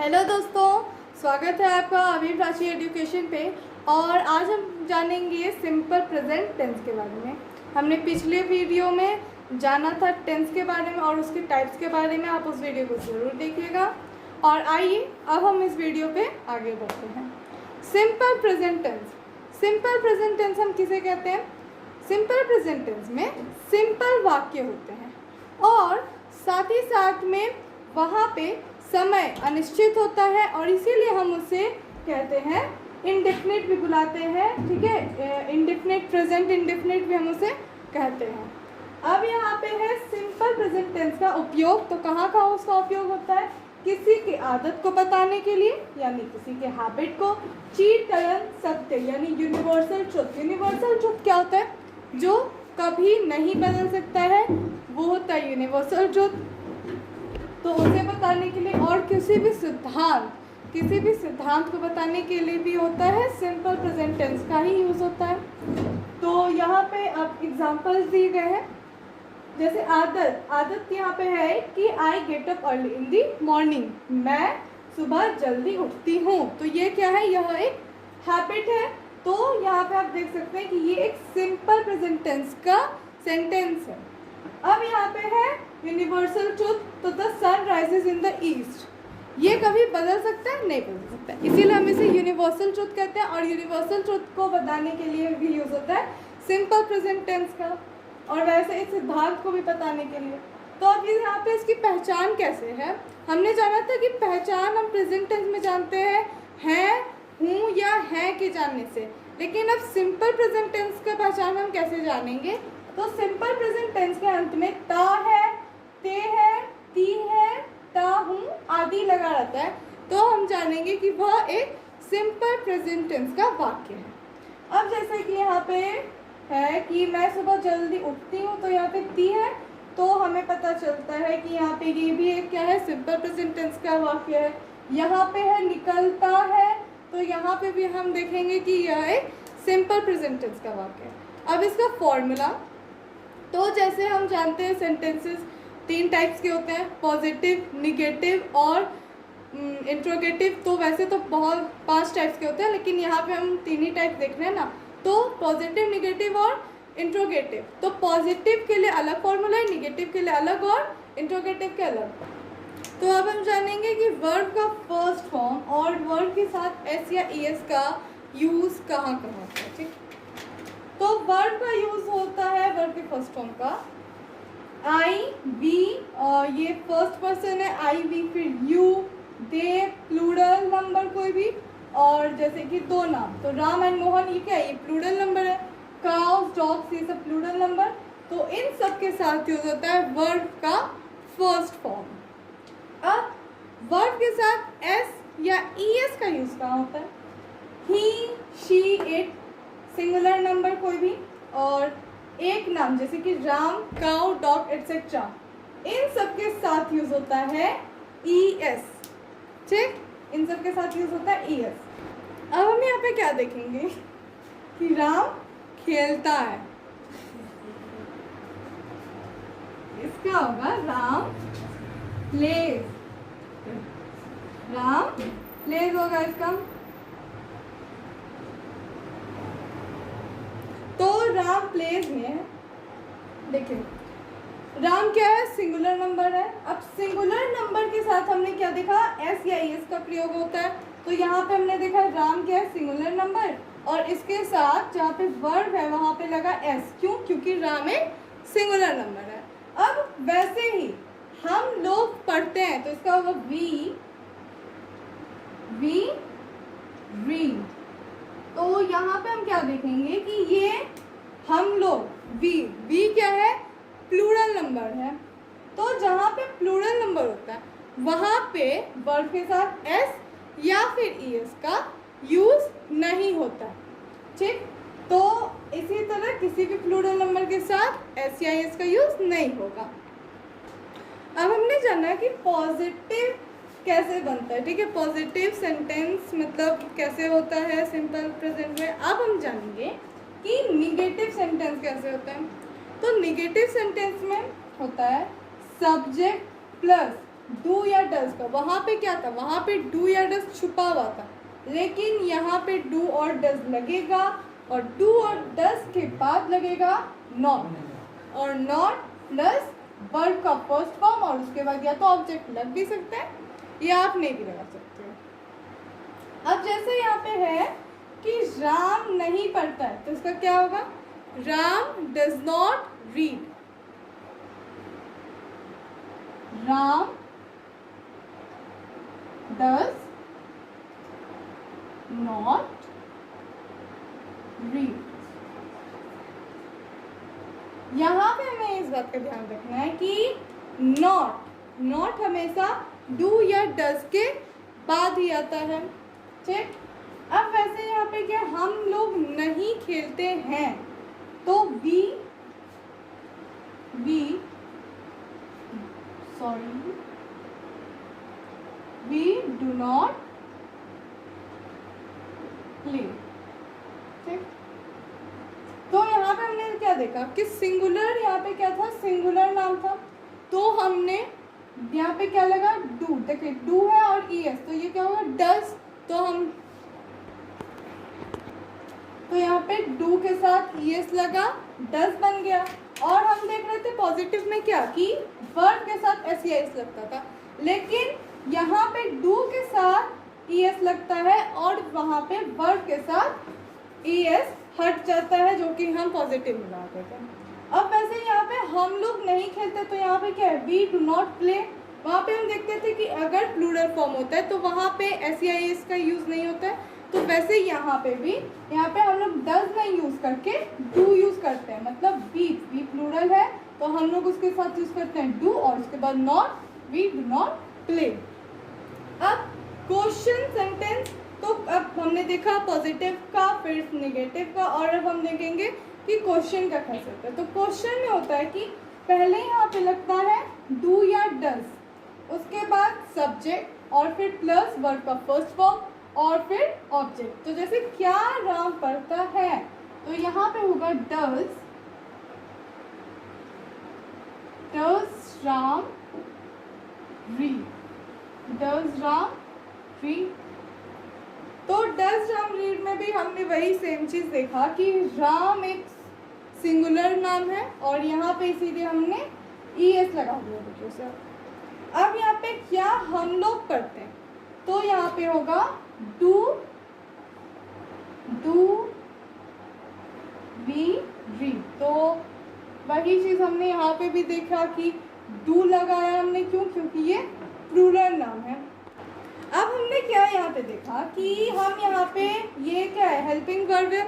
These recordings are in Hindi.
हेलो दोस्तों, स्वागत है आपका अभी प्राची एजुकेशन पे। और आज हम जानेंगे सिंपल प्रेजेंट टेंस के बारे में। हमने पिछले वीडियो में जाना था टेंस के बारे में और उसके टाइप्स के बारे में। आप उस वीडियो को ज़रूर देखिएगा। और आइए अब हम इस वीडियो पे आगे बढ़ते हैं। Simple present tense. Simple present tense हम किसे कहते हैं? सिंपल प्रेजेंट टेंस में सिंपल वाक्य होते हैं और साथ ही साथ में वहाँ पे समय अनिश्चित होता है और इसीलिए हम उसे कहते हैं इंडेफिनिट भी बुलाते हैं। ठीक है, इंडेफिनिट, प्रेजेंट इंडेफिनिट भी हम उसे कहते हैं। अब यहाँ पे है सिंपल प्रेजेंट टेंस का उपयोग। तो कहाँ कहाँ उसका उपयोग होता है? किसी की आदत को बताने के लिए, यानी किसी के हैबिट को। चिरंतन सत्य यानी यूनिवर्सल ट्रुथ। यूनिवर्सल ट्रुथ क्या होता है? जो कभी नहीं बदल सकता है, वो होता है यूनिवर्सल ट्रुथ। तो उसे बताने के लिए और किसी भी सिद्धांत को बताने के लिए भी होता है सिंपल प्रेजेंट टेंस का ही यूज़ होता है। तो यहाँ पे अब एग्जांपल्स दिए गए हैं। जैसे आदत यहाँ पे है कि I get up early in the morning. मैं सुबह जल्दी उठती हूँ। तो ये क्या है? यह एक हैबिट है। तो यहाँ पे आप देख सकते हैं कि ये एक सिंपल प्रेजेंट टेंस का सेंटेंस है। अब यहाँ पे है यूनिवर्सल ट्रुथ। तो the sun rises in the east. ये कभी बदल सकता है? नहीं बदल सकता, इसीलिए हम इसे यूनिवर्सल ट्रुथ कहते हैं। और यूनिवर्सल ट्रुथ को बताने के लिए भी यूज होता है सिंपल प्रेजेंट टेंस का, और वैसे इस सिद्धांत को भी बताने के लिए। तो अब यहाँ पे इसकी पहचान कैसे है? हमने जाना था कि पहचान हम प्रेजेंट टेंस में जानते हैं, हूँ या है के जानने से। लेकिन अब सिंपल प्रेजेंट टेंस का पहचान हम कैसे जानेंगे? तो सिंपल प्रेजेंट टेंस के अंत में ता है, ते है, ती है, ता, हूँ आदि लगा रहता है। तो हम जानेंगे कि वह एक सिंपल प्रेजेंट टेंस का वाक्य है। अब जैसे कि यहाँ पे है कि मैं सुबह जल्दी उठती हूँ, तो यहाँ पे ती है, तो हमें पता चलता है कि यहाँ पे ये भी एक क्या है? सिंपल प्रेजेंट टेंस का वाक्य है। यहाँ पे है निकलता है, तो यहाँ पे भी हम देखेंगे कि यह एक सिंपल प्रेजेंट टेंस का वाक्य है। अब इसका फॉर्मूला, तो जैसे हम जानते हैं सेंटेंसेस 3 टाइप्स के होते हैं, पॉजिटिव, निगेटिव और इंट्रोगेटिव। तो वैसे तो बहुत 5 टाइप्स के होते हैं, लेकिन यहाँ पे हम 3 ही टाइप देख रहे हैं ना। तो पॉजिटिव, निगेटिव और इंट्रोगेटिव। तो पॉजिटिव के लिए अलग फॉर्मूला है, निगेटिव के लिए अलग और इंट्रोगेटिव के अलग। तो अब हम जानेंगे कि वर्ब का फर्स्ट फॉर्म और वर्ब के साथ एस या ईएस का यूज़ कहाँ कहाँ होता है। ठीक, तो वर्ब का यूज़ होता है वर्ब के फर्स्ट फॉर्म का आई, वी, और ये फर्स्ट पर्सन है आई, वी, फिर यू, दे, प्लूरल नंबर कोई भी, और जैसे कि 2 नाम, तो राम एंड मोहन, ये क्या है? ये प्लूरल नंबर है। काउस, डॉग्स, ये सब प्लूरल नंबर। तो इन सब के साथ यूज होता है वर्ब का फर्स्ट फॉर्म। अब वर्ब के साथ एस या ईएस का यूज कहाँ होता है? ही, शी, इट, सिंगुलर नंबर कोई भी, और एक नाम जैसे कि राम, काउ, डॉग एटसेट्रा, इन सब के साथ यूज होता है ईएस। ठीक, इन सब के साथ यूज होता है ईएस। अब हम यहाँ पे क्या देखेंगे कि राम खेलता है, इसका होगा राम प्लेज। राम प्लेज होगा इसका। तो राम प्लेज में देखिए, राम क्या है? सिंगुलर नंबर है। अब सिंगुलर नंबर के साथ हमने क्या देखा? एस या ईएस का प्रयोग होता है। तो यहाँ पे हमने देखा राम क्या है? सिंगुलर नंबर, और इसके साथ जहाँ पे वर्ब है वहाँ पे लगा एस। क्यों? क्योंकि राम एक सिंगुलर नंबर है। अब वैसे ही हम लोग पढ़ते हैं, तो इसका होगा वी रीड। तो यहाँ पे हम क्या देखेंगे कि ये हम लोग वी क्या है? प्लूरल नंबर है। तो जहाँ पे प्लूरल नंबर होता है वहाँ पे वर्ब के साथ एस या फिर ईएस का यूज नहीं होता। ठीक, तो इसी तरह किसी भी प्लूरल नंबर के साथ एस या ईएस का यूज नहीं होगा। अब हमने जाना कि पॉजिटिव कैसे बनता है। ठीक है, पॉजिटिव सेंटेंस मतलब कैसे होता है सिंपल प्रेजेंट में। अब हम जानेंगे कि निगेटिव सेंटेंस कैसे होता है। तो निगेटिव सेंटेंस में होता है सब्जेक्ट प्लस डू या डज का, वहाँ पे क्या था, वहाँ पे डू या डज छुपा हुआ था, लेकिन यहाँ पे डू और डज लगेगा और डू और डज के बाद लगेगा नॉट, और नॉट प्लस वर्ब का फर्स्ट फॉर्म और उसके बाद या तो ऑब्जेक्ट लग भी सकता है या आप नहीं भी लगा सकते हो। अब जैसे यहाँ पे है कि राम नहीं पढ़ता है तो इसका क्या होगा, Ram does not read, Ram does not read. यहाँ पे हमें इस बात का ध्यान रखना है कि नॉट हमेशा डू या डज के बाद ही आता है, ठीक। अब वैसे यहाँ पे क्या, हम लोग नहीं खेलते हैं तो वी डू नॉट प्ले, ठीक। तो यहाँ पे हमने क्या देखा कि सिंगुलर, यहाँ पे क्या था, सिंगुलर नाम था, तो हमने यहाँ पे क्या लगा, डू, देखिए डू है और ईएस, तो ये क्या होगा, डज, तो यहाँ पे डू के साथ ईएस लगा, डज बन गया। और हम देख रहे थे पॉजिटिव में क्या कि वर्ब के साथ एस लगता था, लेकिन यहाँ पे डू के साथ ईएस लगता है और वहाँ पे वर्ब के साथ ईएस हट जाता है, जो कि हम पॉजिटिव में लगाते थे। अब वैसे यहाँ पे हम लोग नहीं खेलते तो यहाँ पे क्या है, वी डू नॉट प्ले। वहाँ पे हम देखते थे कि अगर प्लूरल फॉर्म होता है तो वहाँ पे एस का यूज़ नहीं होता है, तो वैसे यहाँ पे भी, यहाँ पे हम लोग डज नहीं यूज़ करके डू यूज़ करते हैं, मतलब वी प्लूरल है तो हम लोग उसके साथ यूज़ करते हैं डू और उसके बाद not, we do not play. अब क्वेश्चन सेंटेंस, तो अब हमने देखा पॉजिटिव का, फिर नेगेटिव का, और अब हम देखेंगे कि क्वेश्चन का कैसे होता है। तो क्वेश्चन में होता है कि पहले यहाँ पे लगता है डू या डज, उसके बाद सब्जेक्ट और फिर प्लस वर्ब का फर्स्ट फॉर्म और फिर ऑब्जेक्ट। तो जैसे क्या राम पढ़ता है तो यहाँ पे होगा does Ram read, does Ram read. तो डज राम रीड में भी हमने वही सेम चीज़ देखा कि राम एक सिंगुलर नाम है और यहाँ पे इसीलिए हमने ईएस लगा दिया बच्चों से। अब यहाँ पे क्या हम लोग करते हैं तो यहाँ पे होगा डू वी रीड। तो वही चीज़ हमने यहाँ पे भी देखा कि डू लगाया हमने, क्योंकि ये प्लूरल नाम है। अब हमने क्या यहाँ पे देखा कि हम यहाँ पे ये क्या है, हेल्पिंग वर्ब है,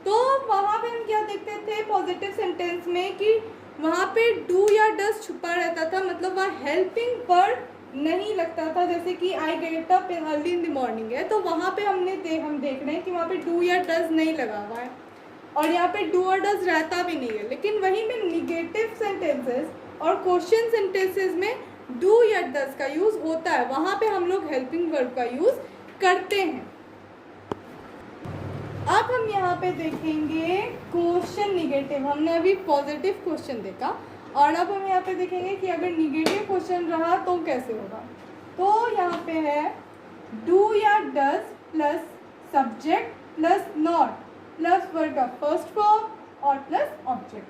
तो वहाँ पे हम क्या देखते थे पॉजिटिव सेंटेंस में कि वहाँ पे डू या डज छुपा रहता था, मतलब वहाँ हेल्पिंग वर्ब नहीं लगता था। जैसे कि I get up early in the morning है तो वहाँ पे हम देख रहे हैं कि वहाँ पे डू या डज नहीं लगा हुआ है और यहाँ पे डू और डज रहता भी नहीं है। लेकिन वहीं में निगेटिव सेंटेंसेस और क्वेश्चन सेंटेंसेस में डू या डज का यूज़ होता है, वहाँ पे हम लोग हेल्पिंग वर्ब का यूज़ करते हैं। अब हम यहाँ पे देखेंगे क्वेश्चन निगेटिव। हमने अभी पॉजिटिव क्वेश्चन देखा और अब हम यहाँ पे देखेंगे कि अगर निगेटिव क्वेश्चन रहा तो कैसे होगा। तो यहाँ पे है डू या does plus subject plus not plus verb का फर्स्ट फॉर्म और प्लस ऑब्जेक्ट।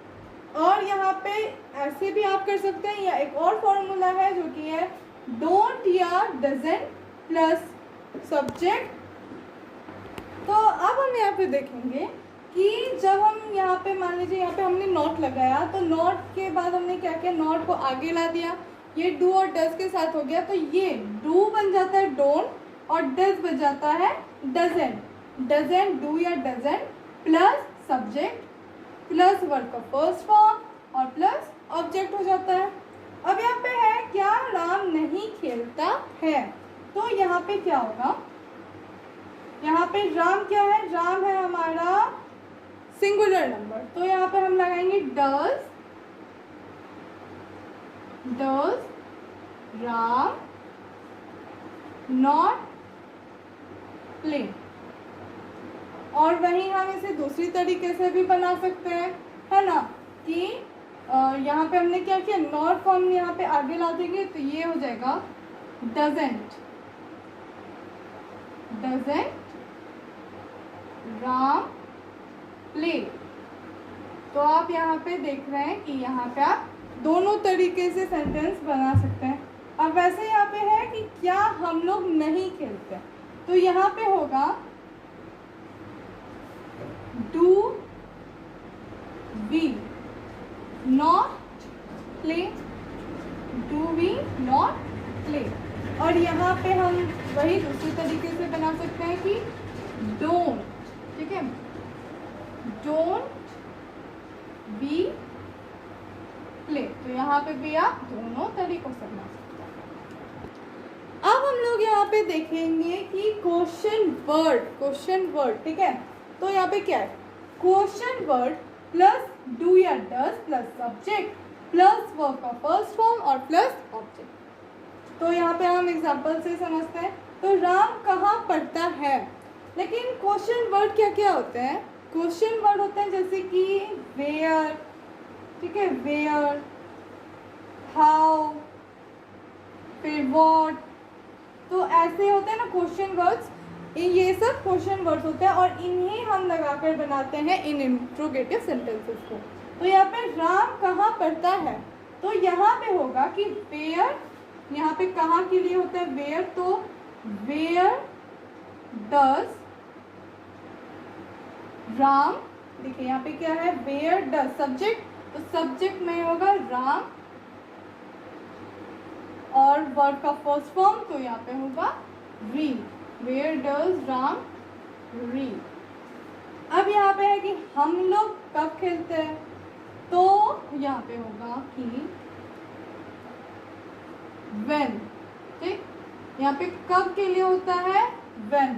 और यहाँ पे ऐसे भी आप कर सकते हैं, या एक और फॉर्मूला है जो कि है डोंट या डजंट प्लस सब्जेक्ट। तो अब हम यहाँ पे देखेंगे कि जब हम यहाँ पे मान लीजिए यहाँ पे हमने नॉट लगाया तो नॉट के बाद हमने क्या किया, नॉट को आगे ला दिया, ये डू और डज के साथ हो गया, तो ये डू बन जाता है डोंट और डज बन जाता है डजंट डू या doesn't plus subject plus verb का फर्स्ट फॉर्म और प्लस ऑब्जेक्ट हो जाता है। अब यहाँ पे है क्या राम नहीं खेलता है, तो यहाँ पे क्या होगा, यहाँ पे राम क्या है, राम है हमारा सिंगुलर नंबर, तो यहाँ पे हम लगाएंगे डज राम नॉट प्ले। और वहीं हम इसे दूसरी तरीके से भी बना सकते हैं, है ना, कि यहाँ पे हमने क्या किया, नॉट फॉर्म यहाँ पे आगे ला देंगे तो ये हो जाएगा डजेंट राम प्ले। तो आप यहाँ पे देख रहे हैं कि यहाँ पे आप दोनों तरीके से सेंटेंस बना सकते हैं। अब वैसे यहाँ पे है कि क्या हम लोग नहीं खेलते, तो यहाँ पे होगा do we not play, do we not play. और यहाँ पे हम वही दूसरी तरीके से बना सकते हैं कि डोंट, ठीक है, डोंट वी प्ले। तो यहाँ पे भी आप दोनों तरीकों से बना सकते हैं। अब हम लोग यहाँ पे देखेंगे कि क्वेश्चन वर्ड, ठीक है। तो यहाँ पे क्या है, क्वेश्चन वर्ड प्लस डू या does plus subject plus verb का फर्स्ट फॉर्म और प्लस ऑब्जेक्ट। तो यहाँ पे हम एग्जांपल से समझते हैं। तो राम कहाँ पढ़ता है, लेकिन क्वेश्चन वर्ड क्या क्या होते हैं, क्वेश्चन वर्ड होते हैं जैसे कि वेयर, ठीक है, वेयर, हाउ, फिर व्हाट। तो ऐसे होते हैं ना क्वेश्चन वर्ड्स, ये सब क्वेश्चन वर्ड्स होते हैं और इन्हें हम लगाकर बनाते हैं इन इंट्रोगेटिव सेंटेंसेस को। तो यहाँ पे राम कहाँ पढ़ता है, तो यहाँ पे होगा कि वेयर, यहाँ पे कहाँ के लिए होता है वेयर, तो वेयर डज राम, देखिए यहाँ पे क्या है, वेयर डज सब्जेक्ट, तो सब्जेक्ट में होगा राम और वर्ब का फर्स्ट फॉर्म, तो यहाँ पे होगा read, where does Ram read. अब यहाँ पे है कि हम लोग कब खेलते हैं, तो यहाँ पे होगा कि when, ठीक, यहाँ पे कब के लिए होता है when,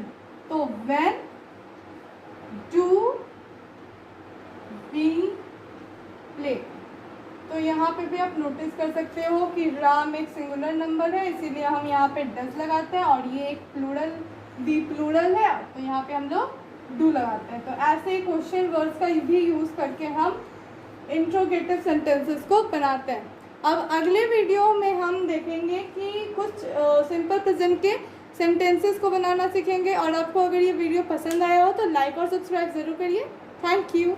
तो when do we play। तो यहाँ पे भी आप नोटिस कर सकते हो कि राम एक सिंगुलर नंबर है, इसीलिए हम यहाँ पे डज लगाते हैं, और ये एक प्लूरल दी प्लूरल है, तो यहाँ पे हम लोग डू लगाते हैं। तो ऐसे क्वेश्चन वर्ड्स का भी यूज़ करके हम इंट्रोगेटिव सेंटेंसेस को बनाते हैं। अब अगले वीडियो में हम देखेंगे कि कुछ सिंपल प्रेजेंट के सेंटेंसेस को बनाना सीखेंगे। और आपको अगर ये वीडियो पसंद आया हो तो लाइक और सब्सक्राइब ज़रूर करिए। Thank you.